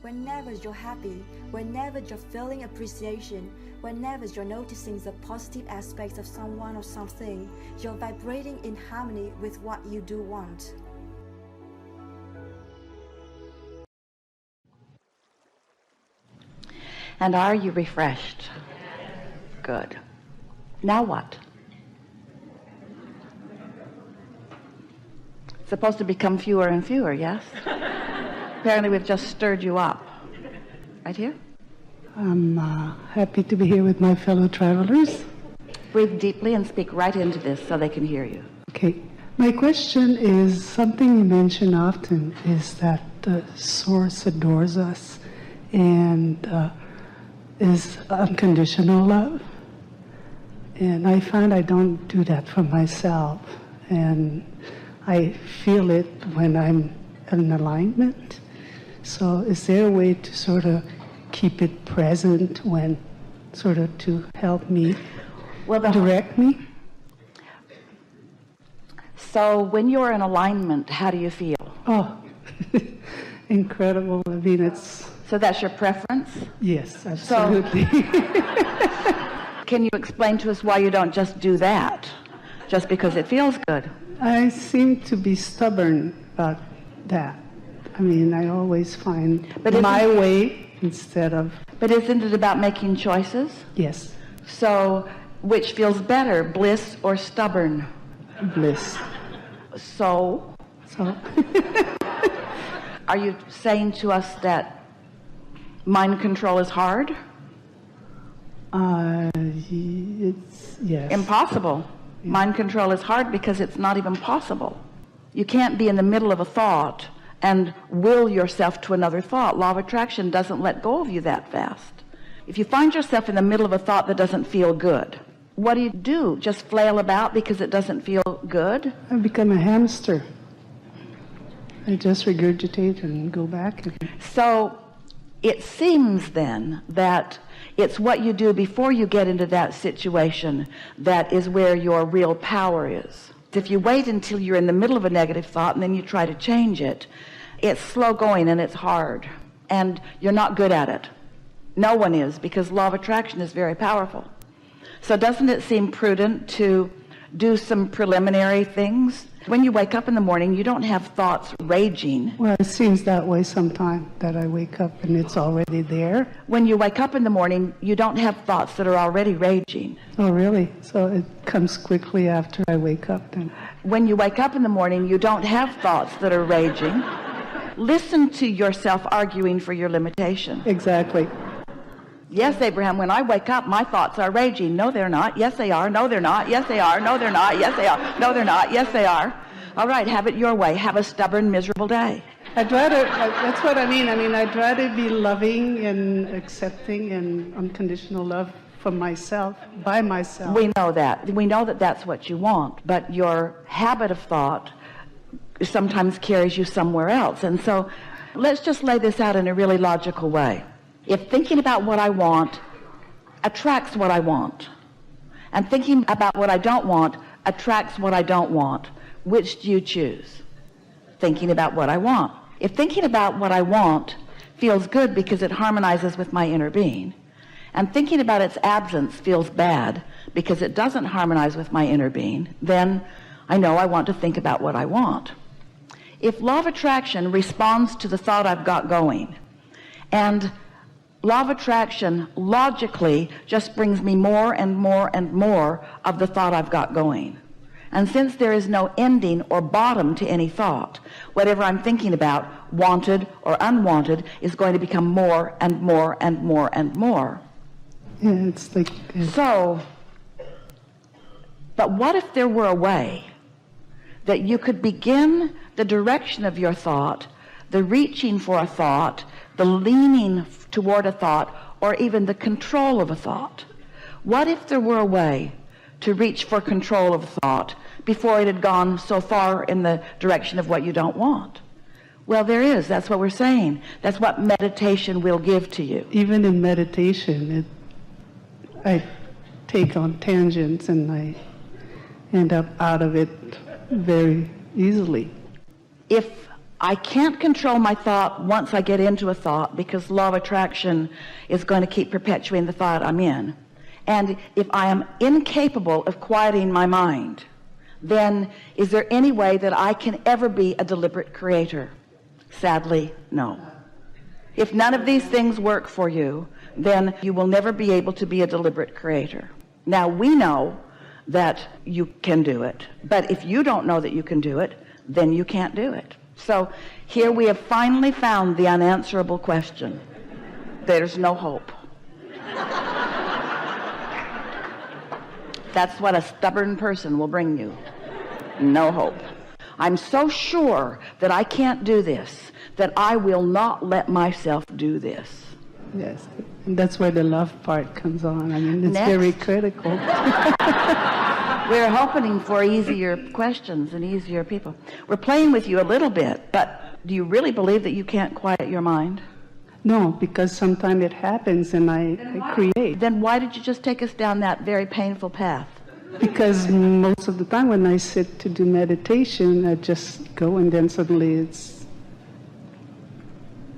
Whenever you're happy, whenever you're feeling appreciation, whenever you're noticing the positive aspects of someone or something, you're vibrating in harmony with what you do want. And are you refreshed? Good. Now what? It's supposed to become fewer and fewer, yes? Apparently we've just stirred you up. Right here? I'm happy to be here with my fellow travelers. Breathe deeply and speak right into this so they can hear you. Okay. My question is, something you mention often is that the Source adores us and is unconditional love. And I find I don't do that for myself. And I feel it when I'm in alignment. So is there a way to sort of keep it present when sort of to help me, direct me? So when you're in alignment, how do you feel? Oh, incredible. I mean, it's... So that's your preference? Yes, absolutely. Can you explain to us why you don't just do that, just because it feels good? I seem to be stubborn about that. I mean, I always find my way instead of... But isn't it about making choices? Yes. So which feels better, bliss or stubborn? Bliss. So? Are you saying to us that mind control is hard? It's, yes. Impossible. Yeah. Mind control is hard because it's not even possible. You can't be in the middle of a thought and will yourself to another thought. Law of attraction doesn't let go of you that fast. If you find yourself in the middle of a thought that doesn't feel good, what do? Just flail about because it doesn't feel good? I become a hamster. I just regurgitate and go back. So it seems then that it's what you do before you get into that situation that is where your real power is. If you wait until you're in the middle of a negative thought and then you try to change it, it's slow going and it's hard. And you're not good at it. No one is, because law of attraction is very powerful. So doesn't it seem prudent to do some preliminary things? When you wake up in the morning, you don't have thoughts raging. Well, it seems that way sometimes, that I wake up and it's already there. When you wake up in the morning, you don't have thoughts that are already raging. Oh, really? So it comes quickly after I wake up then? When you wake up in the morning, you don't have thoughts that are raging. Listen to yourself arguing for your limitation. Exactly. Yes, Abraham, when I wake up, my thoughts are raging. No, they're not. Yes, they are. No, they're not. Yes, they are. No, they're not. Yes, they are. No, they're not. Yes, they are. All right, have it your way. Have a stubborn, miserable day. I'd rather, that's what I mean. I'd rather be loving and accepting and unconditional love for myself, by myself. We know that. We know that that's what you want, but your habit of thought sometimes carries you somewhere else. And so let's just lay this out in a really logical way. If thinking about what I want attracts what I want, and thinking about what I don't want attracts what I don't want, which do you choose? Thinking about what I want. If thinking about what I want feels good because it harmonizes with my inner being, and thinking about its absence feels bad because it doesn't harmonize with my inner being, then I know I want to think about what I want. If law of attraction responds to the thought I've got going, and law of attraction logically just brings me more and more and more of the thought I've got going. And since there is no ending or bottom to any thought, whatever I'm thinking about, wanted or unwanted, is going to become more and more and more and more. Yeah, it's like... So, but what if there were a way that you could begin the direction of your thought, the reaching for a thought, the leaning toward a thought, or even the control of a thought? What if there were a way to reach for control of thought before it had gone so far in the direction of what you don't want? Well, there is. That's what we're saying. That's what meditation will give to you. Even in meditation, I take on tangents and I end up out of it very easily. If I can't control my thought once I get into a thought, because law of attraction is going to keep perpetuating the thought I'm in. And if I am incapable of quieting my mind, then is there any way that I can ever be a deliberate creator? Sadly, no. If none of these things work for you, then you will never be able to be a deliberate creator. Now, we know that you can do it, but if you don't know that you can do it, then you can't do it. So here we have finally found the unanswerable question. There's no hope. That's what a stubborn person will bring you. No hope. I'm so sure that I can't do this that I will not let myself do this. Yes, and that's where the love part comes on. I mean, it's Next. very critical. We're hoping for easier questions and easier people. We're playing with you a little bit, but do you really believe that you can't quiet your mind? No, because sometimes it happens and I create. Then why did you just take us down that very painful path? Because most of the time when I sit to do meditation, I just go and then suddenly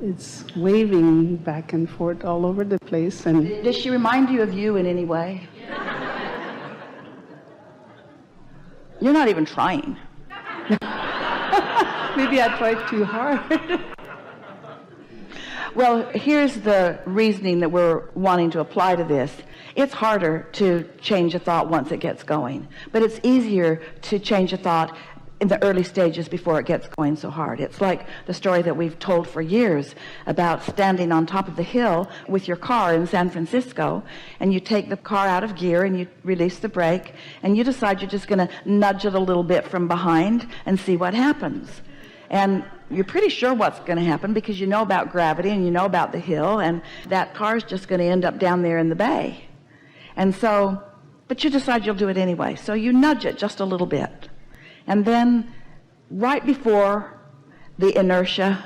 it's waving back and forth all over the place. And Does she remind you of you in any way? You're not even trying. maybe I tried too hard. Well, here's the reasoning that we're wanting to apply to this. It's harder to change a thought once it gets going, but it's easier to change a thought in the early stages before it gets going so hard. It's like the story that we've told for years about standing on top of the hill with your car in San Francisco, and you take the car out of gear and you release the brake, and you decide you're just going to nudge it a little bit from behind and see what happens. And you're pretty sure what's going to happen because you know about gravity and you know about the hill, and that car's just going to end up down there in the bay. And so, but you decide you'll do it anyway. So you nudge it just a little bit. And then right before the inertia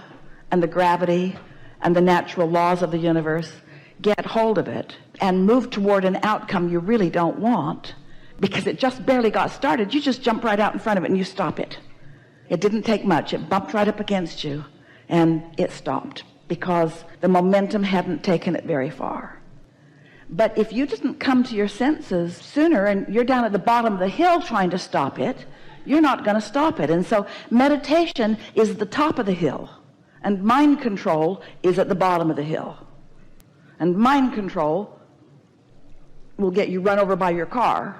and the gravity and the natural laws of the universe get hold of it and move toward an outcome you really don't want, because it just barely got started, you just jump right out in front of it and you stop it. It didn't take much. It bumped right up against you and it stopped because the momentum hadn't taken it very far. But if you didn't come to your senses sooner and you're down at the bottom of the hill trying to stop it, you're not going to stop it. And so meditation is the top of the hill, and mind control is at the bottom of the hill. And mind control will get you run over by your car.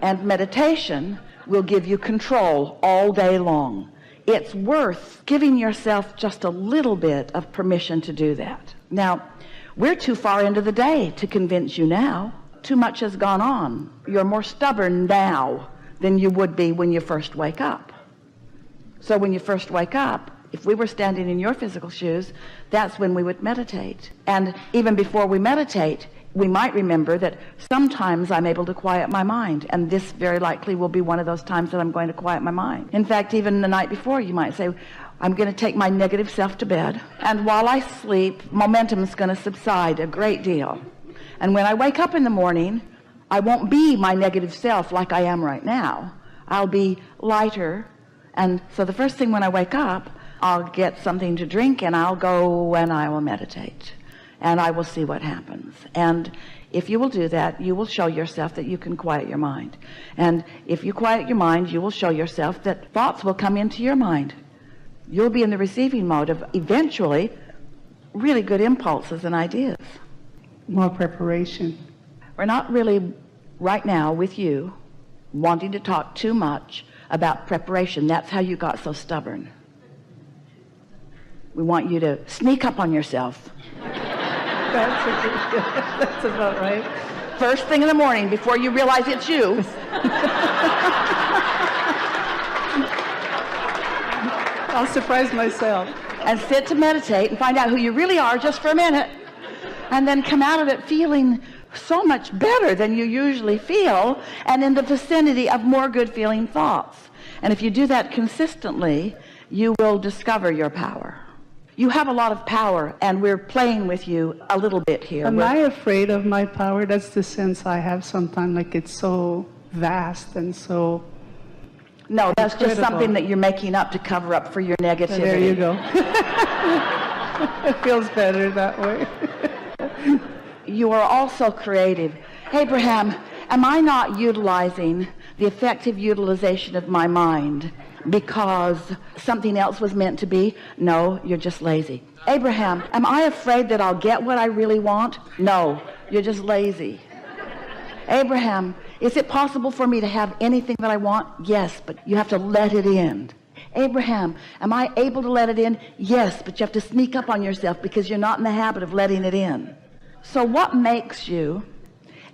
And meditation will give you control all day long. It's worth giving yourself just a little bit of permission to do that. Now, we're too far into the day to convince you now. Too much has gone on. You're more stubborn now than you would be when you first wake up. So when you first wake up, if we were standing in your physical shoes, that's when we would meditate. And even before we meditate, we might remember that sometimes I'm able to quiet my mind, and this very likely will be one of those times that I'm going to quiet my mind. In fact, even the night before, you might say, I'm going to take my negative self to bed, and while I sleep, momentum is going to subside a great deal. And when I wake up in the morning, I won't be my negative self like I am right now. I'll be lighter, and so the first thing when I wake up, I'll get something to drink, and I'll go and I will meditate. And I will see what happens. And if you will do that, you will show yourself that you can quiet your mind. And if you quiet your mind, you will show yourself that thoughts will come into your mind. You'll be in the receiving mode of eventually really good impulses and ideas. More preparation. We're not really right now with you wanting to talk too much about preparation. That's how you got so stubborn. We want you to sneak up on yourself. That's about right. First thing in the morning before you realize it's you. I'll surprise myself. And sit to meditate and find out who you really are just for a minute. And then come out of it feeling so much better than you usually feel, and in the vicinity of more good feeling thoughts. And if you do that consistently, you will discover your power. You have a lot of power, and we're playing with you a little bit here. Am I afraid of my power? That's the sense I have sometimes, like it's so vast and so... No, that's just incredible. something that you're making up to cover up for your negativity. There you go. It feels better that way. You are also creative. Abraham, am I not utilizing the effective utilization of my mind because something else was meant to be? No, you're just lazy. Abraham, am I afraid that I'll get what I really want? No, you're just lazy. Abraham, is it possible for me to have anything that I want? Yes, but you have to let it in. Abraham, am I able to let it in? Yes, but you have to sneak up on yourself because you're not in the habit of letting it in. So what makes you,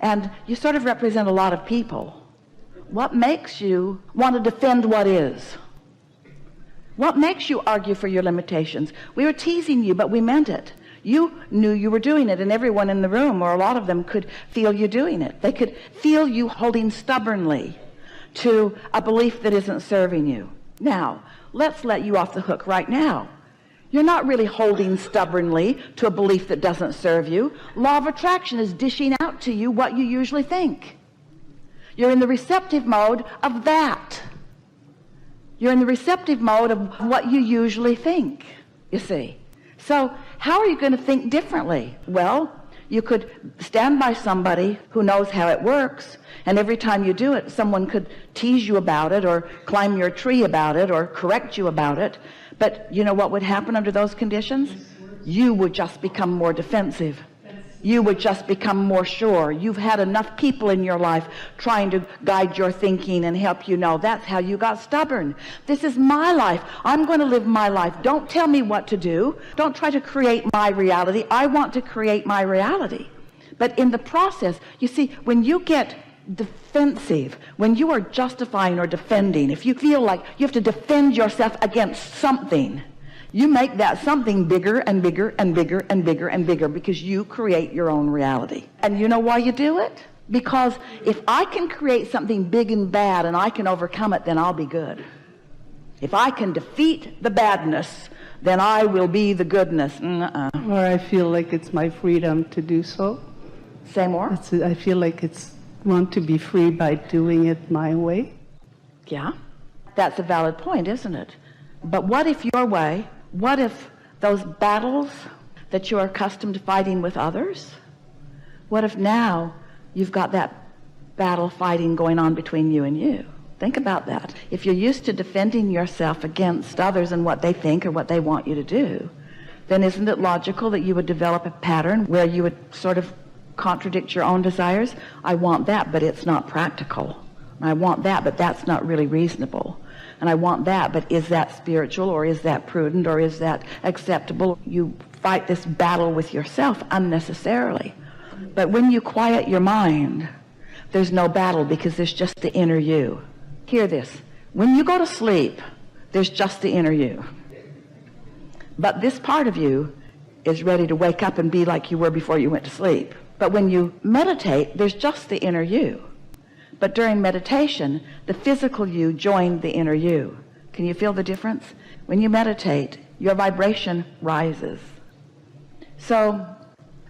and you sort of represent a lot of people, what makes you want to defend what is? What makes you argue for your limitations? We were teasing you, but we meant it. You knew you were doing it, and everyone in the room, or a lot of them, could feel you doing it. They could feel you holding stubbornly to a belief that isn't serving you. Now, let's let you off the hook right now. You're not really holding stubbornly to a belief that doesn't serve you. Law of attraction is dishing out to you what you usually think. You're in the receptive mode of that. You're in the receptive mode of what you usually think, you see. So how are you going to think differently? Well, you could stand by somebody who knows how it works, and every time you do it, someone could tease you about it or climb your tree about it or correct you about it. But you know what would happen under those conditions? You would just become more defensive. You would just become more sure. You've had enough people in your life trying to guide your thinking and help you know. That's how you got stubborn. This is my life. I'm going to live my life. Don't tell me what to do. Don't try to create my reality. I want to create my reality. But in the process, you see, when you get defensive, when you are justifying or defending, if you feel like you have to defend yourself against something, you make that something bigger and bigger and bigger and bigger and bigger because you create your own reality. And you know why you do it? Because if I can create something big and bad and I can overcome it, then I'll be good. If I can defeat the badness, then I will be the goodness. Or I feel like it's my freedom to do so. Say more? I feel like it's want to be free by doing it my way. Yeah, that's a valid point, isn't it? But what if your way, what if those battles that you're accustomed to fighting with others, what if now you've got that battle fighting going on between you and you? Think about that. If you're used to defending yourself against others and what they think or what they want you to do, then isn't it logical that you would develop a pattern where you would sort of contradict your own desires? I want that, but it's not practical. I want that, but that's not really reasonable. And I want that, but is that spiritual, or is that prudent, or is that acceptable? You fight this battle with yourself unnecessarily. But when you quiet your mind, there's no battle because there's just the inner you. Hear this. When you go to sleep, there's just the inner you. But this part of you is ready to wake up and be like you were before you went to sleep. But when you meditate, there's just the inner you. But during meditation, the physical you joined the inner you. Can you feel the difference? When you meditate, your vibration rises. So,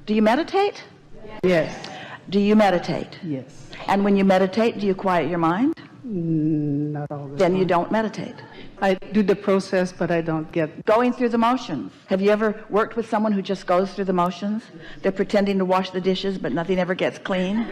do you meditate? Yes. Do you meditate? Yes. And when you meditate, do you quiet your mind? Not all the Then time. you don't meditate. I do the process, but I don't get... Going through the motions. Have you ever worked with someone who just goes through the motions? They're pretending to wash the dishes, but nothing ever gets clean.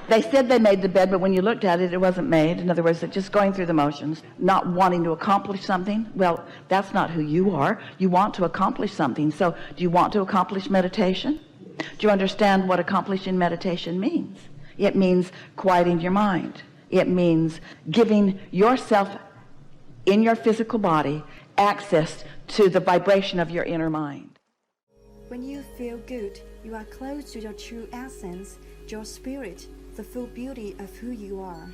They said they made the bed, but when you looked at it, it wasn't made. In other words, they're just going through the motions, not wanting to accomplish something. Well, that's not who you are. You want to accomplish something. So do you want to accomplish meditation? Do you understand what accomplishing meditation means? It means quieting your mind. It means giving yourself in your physical body access to the vibration of your inner mind. When you feel good, you are close to your true essence, your spirit, the full beauty of who you are.